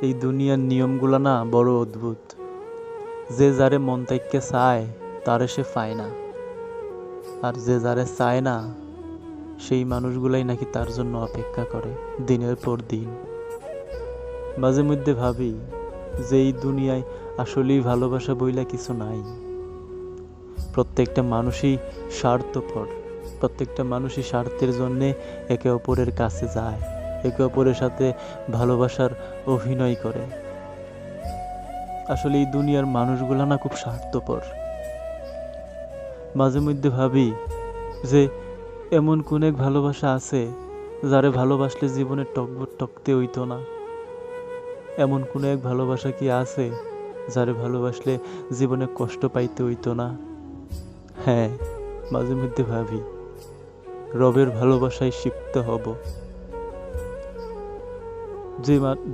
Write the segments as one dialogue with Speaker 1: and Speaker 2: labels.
Speaker 1: এই দুনিয়ার নিয়মগুলো না বড় অদ্ভুত। যে যারে মন থেকে চায় তারে সে পায় না, আর যে যারে চায় না সেই মানুষগুলাই নাকি তার জন্য অপেক্ষা করে দিনের পর দিন। মাঝে মধ্যে ভাবি যে এই দুনিয়ায় আসলেই ভালোবাসা বইলা কিছু নাই। প্রত্যেকটা মানুষই স্বার্থপর, প্রত্যেকটা মানুষই স্বার্থের জন্যে একে অপরের কাছে যায়, একে অপরের সাথে ভালোবাসার অভিনয় করে। আসলে এই দুনিয়ার মানুষগুলা না খুব স্বার্থপর। মাঝে মধ্যে ভাবি যে এমন কোন এক ভালোবাসা আছে যারে ভালোবাসলে জীবনে টকতে হইতো না? এমন কোন এক ভালোবাসা কি আছে যারে ভালোবাসলে জীবনে কষ্ট পাইতে হইতো না? হ্যাঁ, মাঝে মধ্যে ভাবি রবের ভালোবাসায় শিখতে হব।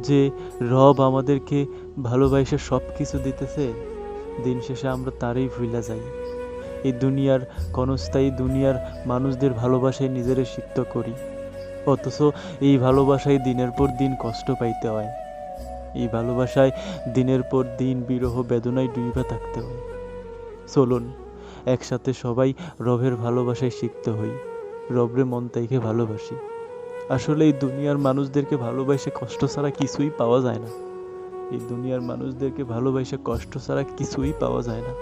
Speaker 1: যে রব আমাদেরকে ভালোবাসে সব কিছু দিতেছে, দিন শেষে আমরা তারই ভুইলা যাই। এই দুনিয়ার ক্ষণস্থায়ী দুনিয়ার মানুষদের ভালোবাসায় নিজেরে সিক্ত করি, অথচ এই ভালোবাসায় দিনের পর দিন কষ্ট পাইতে হয়। এই ভালোবাসায় দিনের পর দিন বিরহ বেদনায় ডুইবা থাকতে হয়। চলুন একসাথে সবাই রবের ভালোবাসায় শিখতে হই, রবরে মন তাইকে ভালোবাসি। আসলে এই দুনিয়ার মানুষদেরকে ভালোবাসে কষ্ট ছাড়া কিছুই পাওয়া যায় না। এই দুনিয়ার মানুষদেরকে ভালোবাসে কষ্ট ছাড়া কিছুই পাওয়া যায় না।